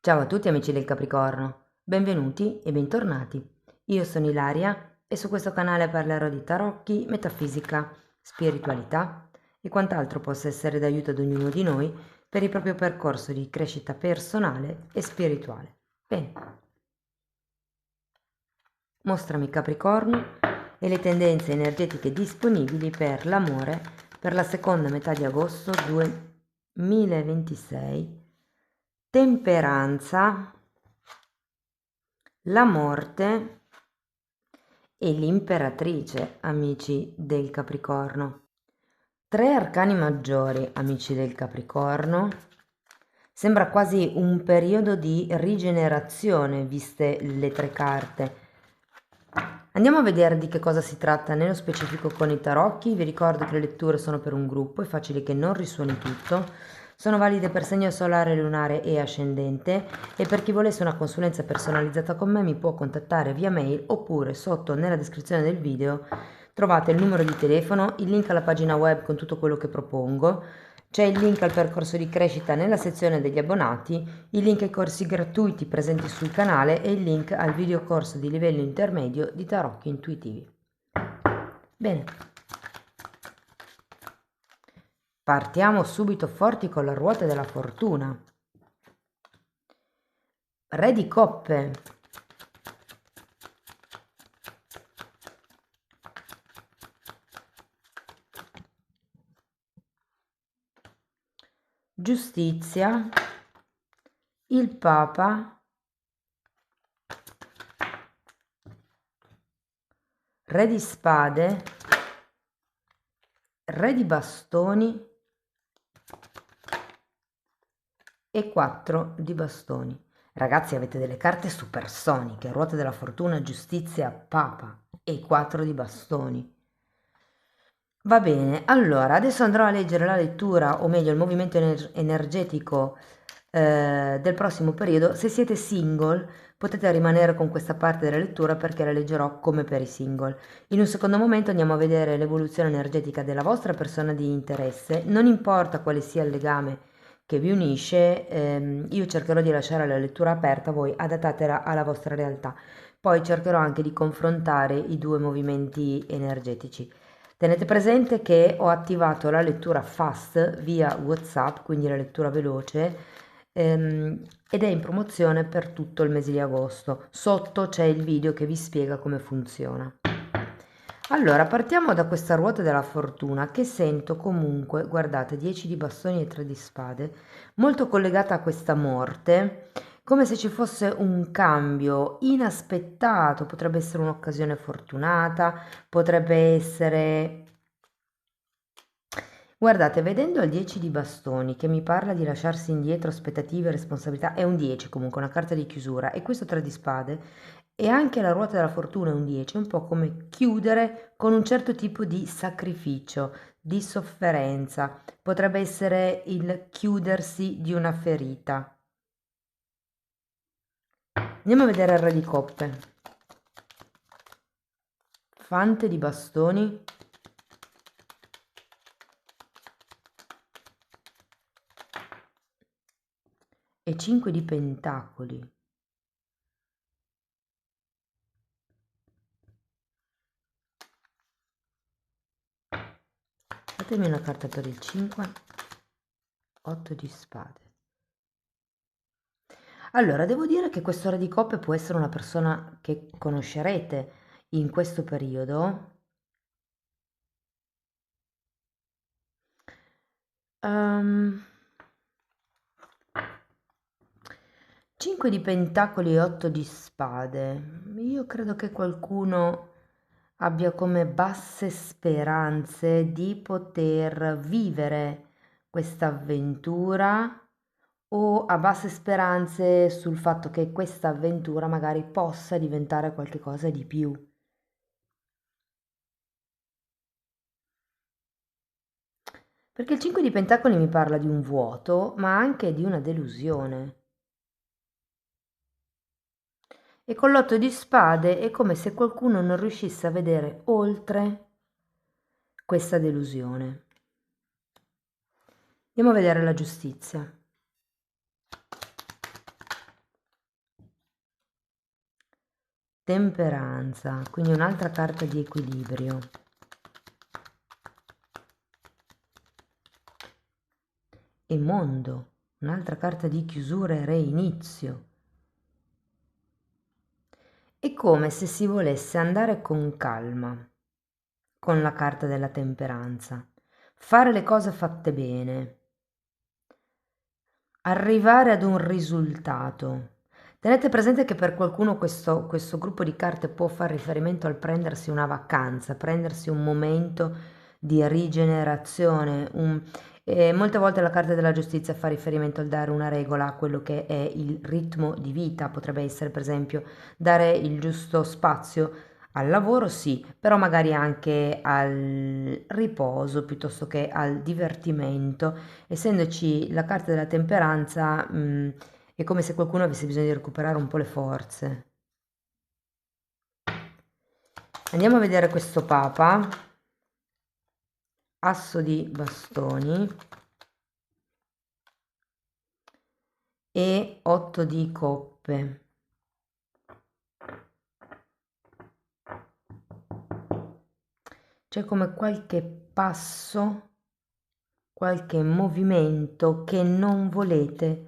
Ciao a tutti amici del Capricorno, benvenuti e bentornati. Io sono Ilaria e su questo canale parlerò di tarocchi, metafisica, spiritualità e quant'altro possa essere d'aiuto ad ognuno di noi per il proprio percorso di crescita personale e spirituale. Bene, mostrami Capricorno e le tendenze energetiche disponibili per l'amore per la seconda metà di agosto 2026. Temperanza, la morte e l'imperatrice, amici del Capricorno. Tre arcani maggiori, amici del Capricorno. Sembra quasi un periodo di rigenerazione, viste le tre carte. Andiamo a vedere di che cosa si tratta nello specifico con i tarocchi. Vi ricordo che le letture sono per un gruppo, è facile che non risuoni tutto. Sono valide per segno solare, lunare e ascendente, e per chi volesse una consulenza personalizzata con me mi può contattare via mail, oppure sotto nella descrizione del video trovate il numero di telefono, il link alla pagina web con tutto quello che propongo. C'è il link al percorso di crescita nella sezione degli abbonati, il link ai corsi gratuiti presenti sul canale e il link al videocorso di livello intermedio di tarocchi intuitivi. Bene, partiamo subito forti con la ruota della fortuna. Re di coppe. Giustizia. Il Papa. Re di spade. Re di bastoni e 4 di bastoni. Ragazzi, avete delle carte supersoniche: ruota della fortuna, giustizia, papa e 4 di bastoni. Va bene, allora adesso andrò a leggere la lettura, o meglio il movimento energetico del prossimo periodo. Se siete single potete rimanere con questa parte della lettura perché la leggerò come per i single. In un secondo momento andiamo a vedere l'evoluzione energetica della vostra persona di interesse. Non importa quale sia il legame che vi unisce, io cercherò di lasciare la lettura aperta, voi adattatela alla vostra realtà. Poi cercherò anche di confrontare i due movimenti energetici. Tenete presente che ho attivato la lettura fast via WhatsApp, quindi la lettura veloce, ed è in promozione per tutto il mese di agosto. Sotto c'è il video che vi spiega come funziona. Allora, partiamo da questa ruota della fortuna che sento comunque, guardate, 10 di bastoni e 3 di spade, molto collegata a questa morte, come se ci fosse un cambio inaspettato. Potrebbe essere un'occasione fortunata, potrebbe essere... Guardate, vedendo il 10 di bastoni che mi parla di lasciarsi indietro aspettative e responsabilità, è un 10 comunque, una carta di chiusura, e questo 3 di spade, e anche la ruota della fortuna è un 10, è un po' come chiudere con un certo tipo di sacrificio, di sofferenza, potrebbe essere il chiudersi di una ferita. Andiamo a vedere il re di coppe, fante di bastoni e 5 di pentacoli. Fatemi una carta per il 5, 8 di spade. Allora, devo dire che questo re di coppe può essere una persona che conoscerete in questo periodo. 5 di pentacoli e 8 di spade. Io credo che qualcuno abbia come basse speranze di poter vivere questa avventura, o ha basse speranze sul fatto che questa avventura magari possa diventare qualcosa di più. Perché il 5 di pentacoli mi parla di un vuoto, ma anche di una delusione. E con l'8 di spade è come se qualcuno non riuscisse a vedere oltre questa delusione. Andiamo a vedere la giustizia. temperanza, quindi un'altra carta di equilibrio. E mondo, un'altra carta di chiusura e reinizio. È come se si volesse andare con calma con la carta della temperanza, fare le cose fatte bene, arrivare ad un risultato. Tenete presente che per qualcuno questo gruppo di carte può fare riferimento al prendersi una vacanza, prendersi un momento di rigenerazione. Molte volte la carta della giustizia fa riferimento al dare una regola a quello che è il ritmo di vita, potrebbe essere per esempio dare il giusto spazio al lavoro, sì, però magari anche al riposo piuttosto che al divertimento. Essendoci la carta della temperanza, è come se qualcuno avesse bisogno di recuperare un po' le forze. Andiamo a vedere questo Papa, asso di bastoni e 8 di coppe. C'è come qualche passo, qualche movimento che non volete,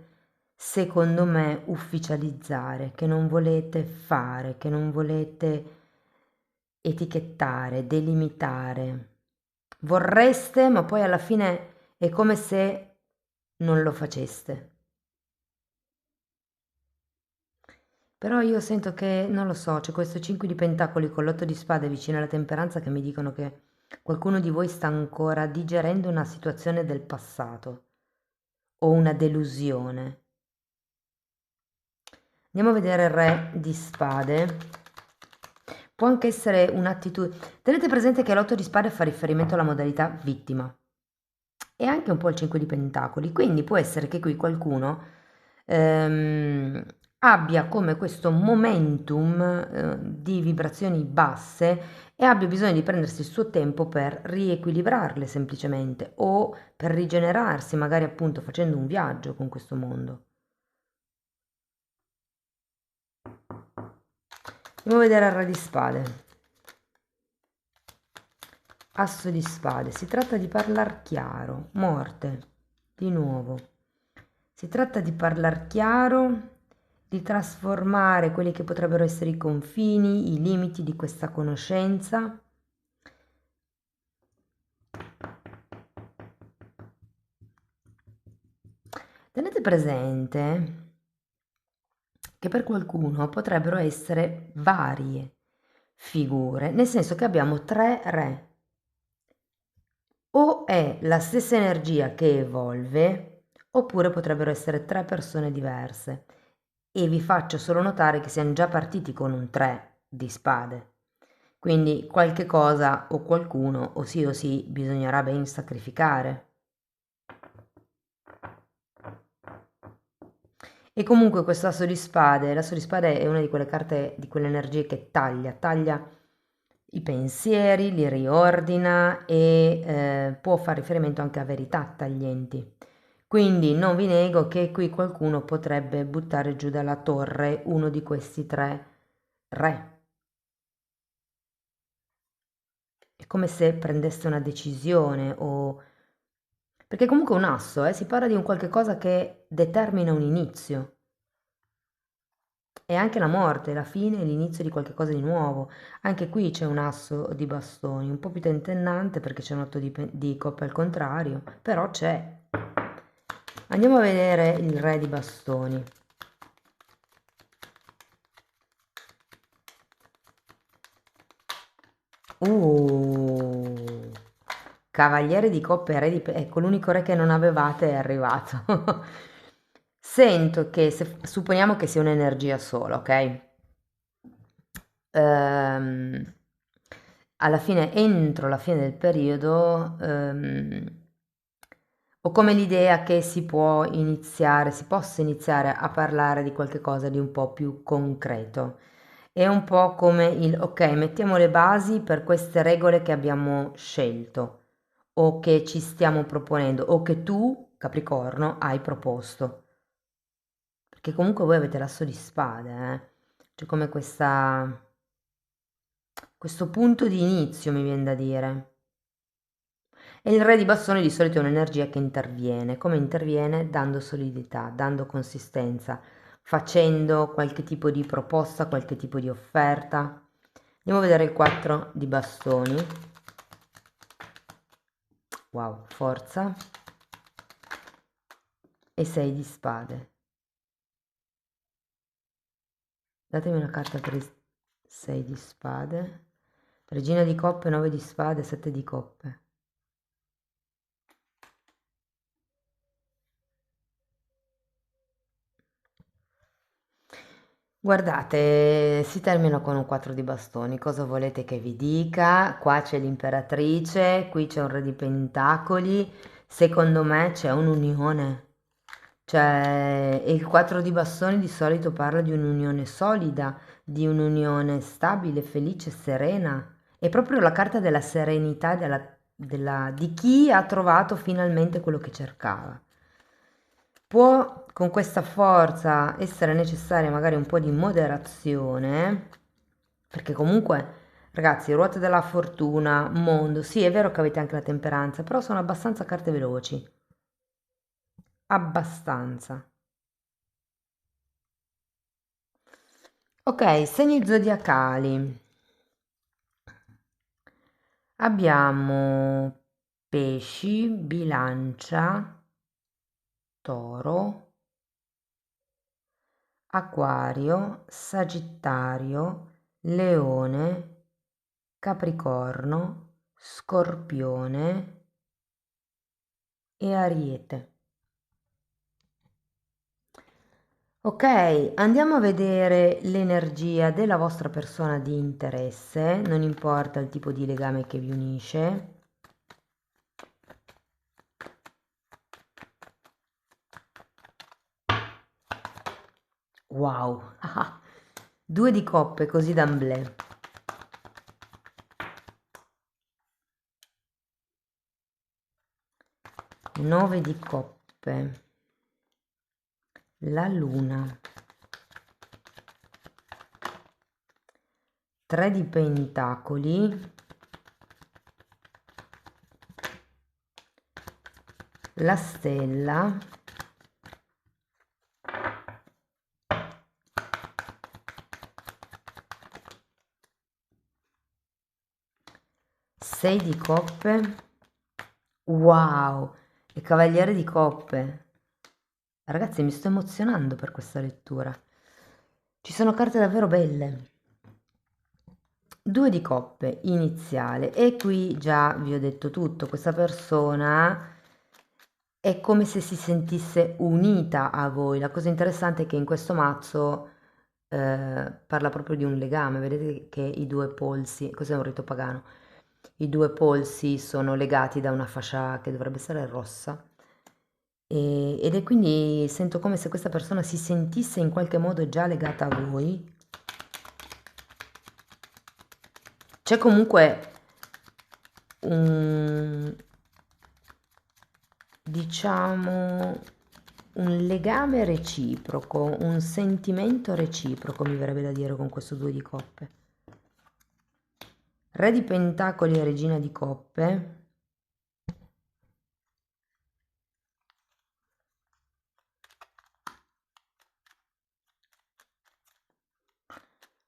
secondo me, ufficializzare, che non volete fare, che non volete etichettare, delimitare. Vorreste, ma poi alla fine è come se non lo faceste. Però io sento che, non lo so, c'è questo 5 di pentacoli con l'8 di spade vicino alla temperanza che mi dicono che qualcuno di voi sta ancora digerendo una situazione del passato o una delusione. Andiamo a vedere il re di spade. Può anche essere un'attitudine. Tenete presente che l'8 di spade fa riferimento alla modalità vittima e anche un po' il 5 di pentacoli, quindi può essere che qui qualcuno ehm, abbia come questo momentum di vibrazioni basse e abbia bisogno di prendersi il suo tempo per riequilibrarle semplicemente o per rigenerarsi, magari appunto facendo un viaggio con questo mondo. Andiamo a vedere il re di spade. Asso di spade, si tratta di parlar chiaro, morte, di nuovo. Si tratta di parlar chiaro, di trasformare quelli che potrebbero essere i confini, i limiti di questa conoscenza. Tenete presente che per qualcuno potrebbero essere varie figure, nel senso che abbiamo 3 re. O è la stessa energia che evolve, oppure potrebbero essere 3 persone diverse. E vi faccio solo notare che siamo già partiti con un 3 di spade. Quindi qualche cosa o qualcuno o sì bisognerà ben sacrificare. E comunque questo l'asso di spade è una di quelle carte, di quelle energie che taglia i pensieri, li riordina e può fare riferimento anche a verità taglienti. Quindi non vi nego che qui qualcuno potrebbe buttare giù dalla torre uno di questi 3 re. È come se prendesse una decisione o... Perché comunque è un asso, si parla di un qualche cosa che determina un inizio. E anche la morte, la fine e l'inizio di qualche cosa di nuovo. Anche qui c'è un asso di bastoni, un po' più tentennante perché c'è un 8 di coppe al contrario, però c'è. Andiamo a vedere il re di bastoni. Uh, Cavaliere di coppe e re di... Ecco, l'unico re che non avevate è arrivato. Sento che, se, supponiamo che sia un'energia sola, ok? Ehm, alla fine, entro la fine del periodo, ho come l'idea che si possa iniziare a parlare di qualche cosa di un po' più concreto. È un po' come il, ok, mettiamo le basi per queste regole che abbiamo scelto o che ci stiamo proponendo o che tu, Capricorno, hai proposto. Perché comunque voi avete l'asso di spade, C'è come questa... questo punto di inizio, mi viene da dire. E il re di bastoni di solito è un'energia che interviene. Come interviene? Dando solidità, dando consistenza, facendo qualche tipo di proposta, qualche tipo di offerta. Andiamo a vedere il 4 di bastoni. Wow, forza. E 6 di spade. Datemi una carta per il 6 di spade. Regina di coppe, 9 di spade, 7 di coppe. Guardate, si termina con un 4 di bastoni. Cosa volete che vi dica? Qua c'è l'imperatrice, qui c'è un re di pentacoli. Secondo me c'è un'unione. Cioè, e il 4 di bastoni di solito parla di un'unione solida, di un'unione stabile, felice, serena. È proprio la carta della serenità, di chi ha trovato finalmente quello che cercava. Può con questa forza essere necessaria magari un po' di moderazione, perché comunque, ragazzi, ruote della fortuna, mondo, sì, è vero che avete anche la temperanza, però sono abbastanza carte veloci. Abbastanza. Ok, segni zodiacali. Abbiamo pesci, bilancia, toro, acquario, sagittario, leone, capricorno, scorpione e ariete. Ok, andiamo a vedere l'energia della vostra persona di interesse, non importa il tipo di legame che vi unisce. Wow, 2 di coppe così d'amblè. 9 di coppe, la luna, 3 di pentacoli, la stella, 6 di coppe, wow, e cavaliere di coppe. Ragazzi, mi sto emozionando per questa lettura. Ci sono carte davvero belle. 2 di coppe iniziale e qui già vi ho detto tutto, questa persona è come se si sentisse unita a voi. La cosa interessante è che in questo mazzo parla proprio di un legame, vedete che i due polsi, cos'è un rito pagano? I due polsi sono legati da una fascia che dovrebbe essere rossa ed è quindi sento come se questa persona si sentisse in qualche modo già legata a voi. C'è comunque un, diciamo, un legame reciproco, un sentimento reciproco, mi verrebbe da dire con questo 2 di coppe. Re di pentacoli e regina di coppe.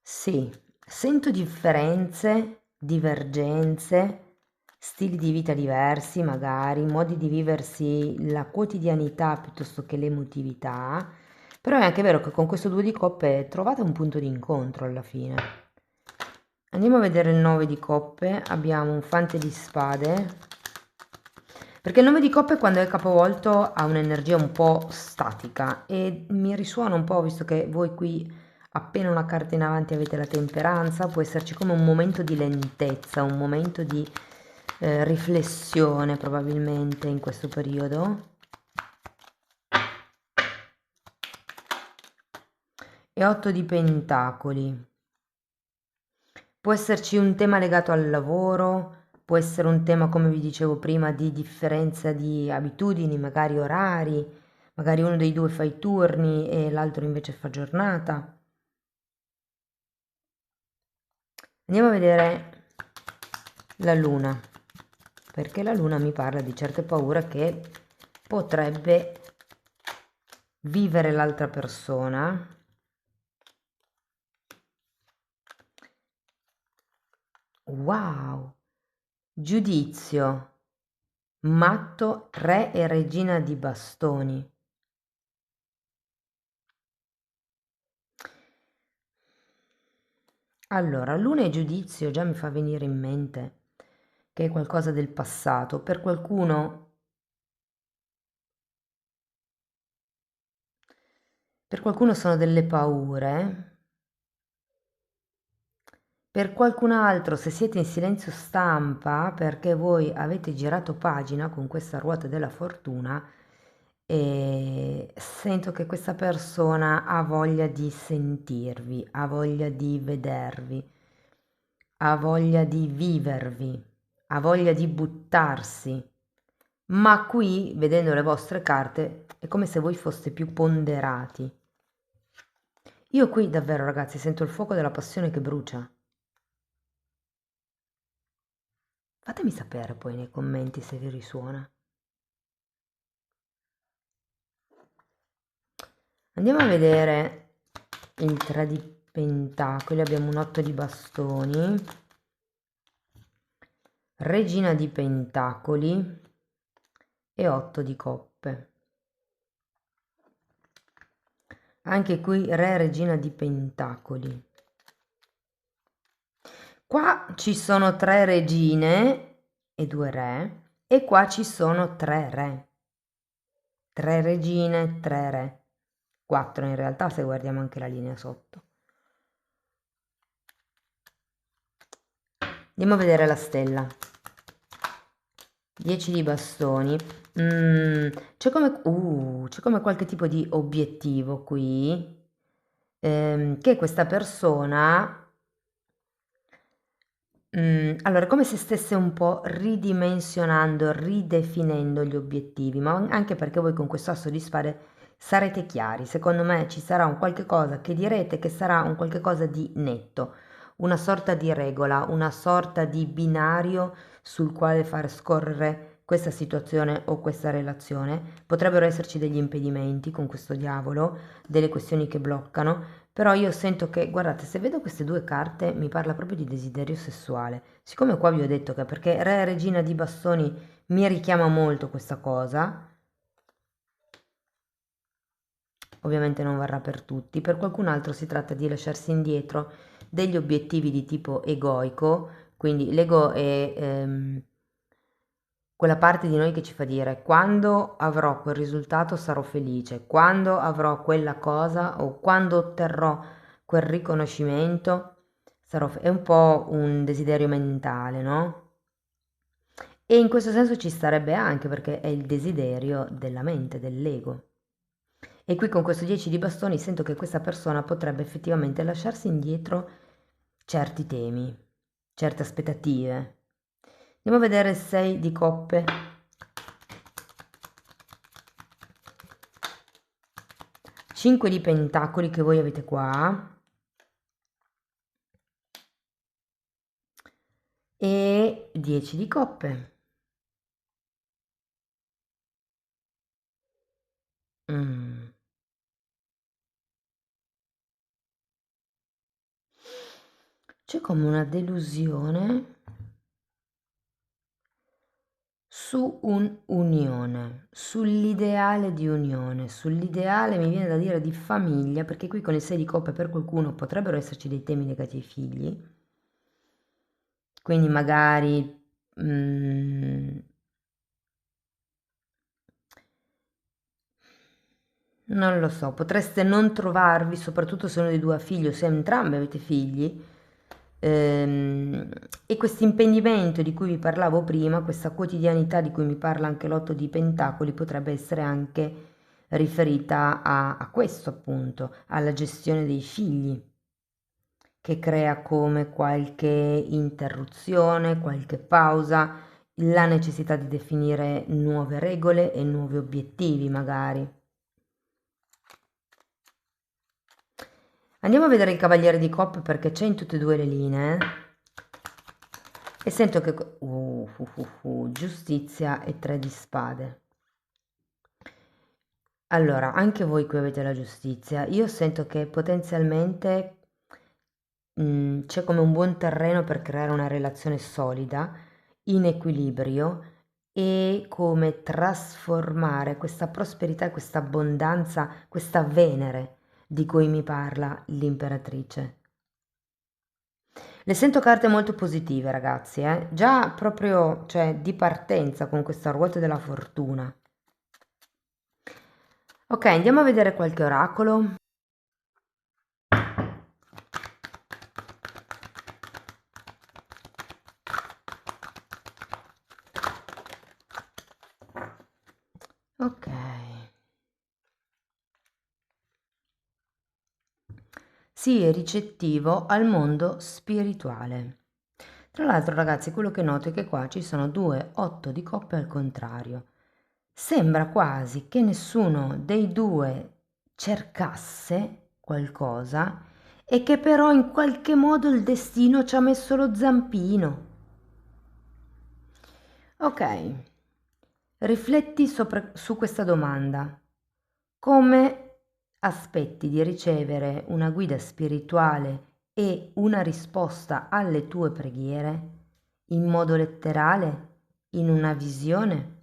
Sì, sento differenze, divergenze, stili di vita diversi, magari, modi di viversi la quotidianità piuttosto che l'emotività, però è anche vero che con questo 2 di coppe trovate un punto di incontro alla fine. Andiamo a vedere il 9 di coppe, abbiamo un fante di spade, perché il 9 di coppe quando è capovolto ha un'energia un po' statica e mi risuona un po', visto che voi qui appena una carta in avanti avete la temperanza, può esserci come un momento di lentezza, un momento di riflessione probabilmente in questo periodo. E 8 di pentacoli. Può esserci un tema legato al lavoro, può essere un tema, come vi dicevo prima, di differenza di abitudini, magari orari, magari uno dei due fa i turni e l'altro invece fa giornata. Andiamo a vedere la luna, perché la luna mi parla di certe paure che potrebbe vivere l'altra persona. Wow! Giudizio, matto, re e regina di bastoni. Allora, luna e giudizio già mi fa venire in mente che è qualcosa del passato. Per qualcuno sono delle paure, per qualcun altro, se siete in silenzio stampa, perché voi avete girato pagina con questa ruota della fortuna, e sento che questa persona ha voglia di sentirvi, ha voglia di vedervi, ha voglia di vivervi, ha voglia di buttarsi. Ma qui, vedendo le vostre carte, è come se voi foste più ponderati. Io qui davvero, ragazzi, sento il fuoco della passione che brucia. Fatemi sapere poi nei commenti se vi risuona. Andiamo a vedere il 3 di pentacoli, abbiamo un 8 di bastoni, regina di pentacoli e 8 di coppe. Anche qui re, regina di pentacoli. Qua ci sono 3 regine e 2 re, e qua ci sono 3 re. 3 regine, 3 re. 4 in realtà se guardiamo anche la linea sotto. Andiamo a vedere la stella. 10 di bastoni. C'è come qualche tipo di obiettivo qui, che questa persona, allora, è come se stesse un po' ridimensionando, ridefinendo gli obiettivi, ma anche perché voi con questo asso di spade sarete chiari. Secondo me ci sarà un qualche cosa che direte che sarà un qualche cosa di netto, una sorta di regola, una sorta di binario sul quale far scorrere questa situazione o questa relazione. Potrebbero esserci degli impedimenti con questo diavolo, delle questioni che bloccano, però io sento che, guardate, se vedo queste due carte mi parla proprio di desiderio sessuale. Siccome qua vi ho detto che perché Re e Regina di Bastoni mi richiama molto questa cosa, ovviamente non varrà per tutti, per qualcun altro si tratta di lasciarsi indietro degli obiettivi di tipo egoico, quindi l'ego è quella parte di noi che ci fa dire quando avrò quel risultato sarò felice, quando avrò quella cosa o quando otterrò quel riconoscimento è un po' un desiderio mentale, no? E in questo senso ci starebbe anche perché è il desiderio della mente, dell'ego. E qui con questo 10 di bastoni sento che questa persona potrebbe effettivamente lasciarsi indietro certi temi, certe aspettative. Andiamo a vedere il 6 di coppe. 5 di pentacoli che voi avete qua e 10 di coppe. Mm. C'è come una delusione su un'unione, sull'ideale di unione, sull'ideale mi viene da dire di famiglia, perché qui con il 6 di coppe per qualcuno potrebbero esserci dei temi legati ai figli, quindi magari non lo so, potreste non trovarvi, soprattutto se uno dei due ha figli o se entrambi avete figli, ehm, e questo impedimento di cui vi parlavo prima, questa quotidianità di cui mi parla anche l'otto di Pentacoli, potrebbe essere anche riferita a questo appunto, alla gestione dei figli, che crea come qualche interruzione, qualche pausa, la necessità di definire nuove regole e nuovi obiettivi magari. Andiamo a vedere il Cavaliere di Coppe perché c'è in tutte e due le linee. e sento che giustizia e 3 di spade. Allora, anche voi qui avete la giustizia. Io sento che potenzialmente c'è come un buon terreno per creare una relazione solida, in equilibrio, e come trasformare questa prosperità, questa abbondanza, questa Venere di cui mi parla l'imperatrice. Le sento carte molto positive, ragazzi, eh? Già proprio, cioè, di partenza con questa ruota della fortuna. Ok, andiamo a vedere qualche oracolo. Ok. Sii ricettivo al mondo spirituale. Tra l'altro, ragazzi, quello che noto è che qua ci sono 2 8 di coppe al contrario. Sembra quasi che nessuno dei due cercasse qualcosa e che però in qualche modo il destino ci ha messo lo zampino. Ok, rifletti su questa domanda. Come aspetti di ricevere una guida spirituale e una risposta alle tue preghiere? In modo letterale? In una visione?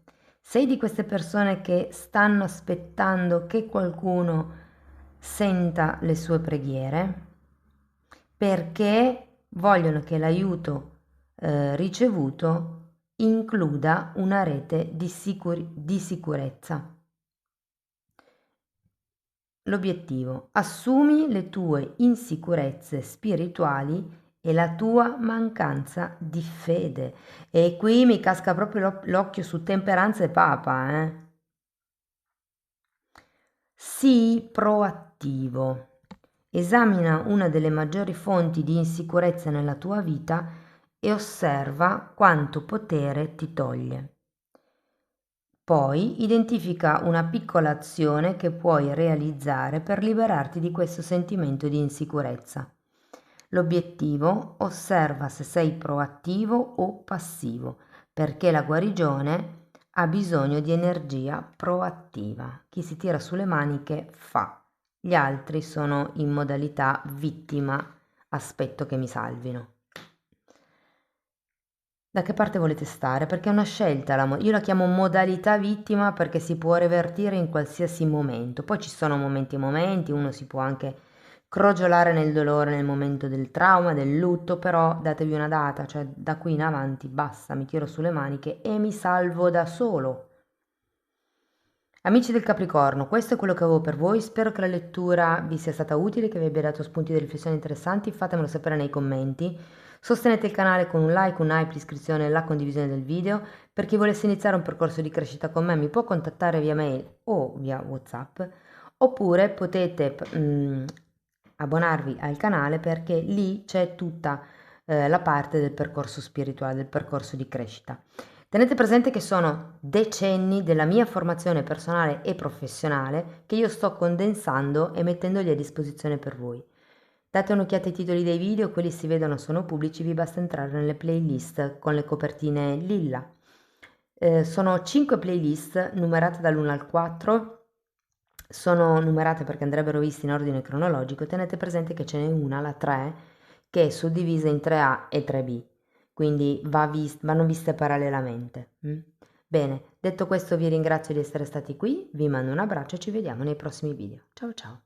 Sei di queste persone che stanno aspettando che qualcuno senta le sue preghiere perché vogliono che l'aiuto ricevuto includa una rete di sicurezza. L'obiettivo: assumi le tue insicurezze spirituali e la tua mancanza di fede. E qui mi casca proprio l'occhio su temperanza e papa, eh? Sii proattivo. Esamina una delle maggiori fonti di insicurezza nella tua vita e osserva quanto potere ti toglie. Poi identifica una piccola azione che puoi realizzare per liberarti di questo sentimento di insicurezza. L'obiettivo: osserva se sei proattivo o passivo, perché la guarigione ha bisogno di energia proattiva. Chi si tira sulle maniche fa, gli altri sono in modalità vittima, aspetto che mi salvino. Da che parte volete stare? Perché è una scelta, io la chiamo modalità vittima perché si può revertire in qualsiasi momento. Poi ci sono momenti e momenti, uno si può anche crogiolare nel dolore nel momento del trauma, del lutto, però datevi una data, cioè da qui in avanti basta, mi tiro sulle maniche e mi salvo da solo. Amici del Capricorno, questo è quello che avevo per voi, spero che la lettura vi sia stata utile, che vi abbia dato spunti di riflessione interessanti, fatemelo sapere nei commenti. Sostenete il canale con un like, un hype, l'iscrizione e la condivisione del video. Per chi volesse iniziare un percorso di crescita con me mi può contattare via mail o via WhatsApp, oppure potete abbonarvi al canale perché lì c'è tutta la parte del percorso spirituale, del percorso di crescita. Tenete presente che sono decenni della mia formazione personale e professionale che io sto condensando e mettendoli a disposizione per voi. Date un'occhiata ai titoli dei video, quelli si vedono, sono pubblici, vi basta entrare nelle playlist con le copertine lilla. Sono 5 playlist numerate dall'1 al 4, sono numerate perché andrebbero viste in ordine cronologico. Tenete presente che ce n'è una, la 3, che è suddivisa in 3A e 3B, quindi vanno viste parallelamente. Bene, detto questo vi ringrazio di essere stati qui, vi mando un abbraccio e ci vediamo nei prossimi video. Ciao ciao!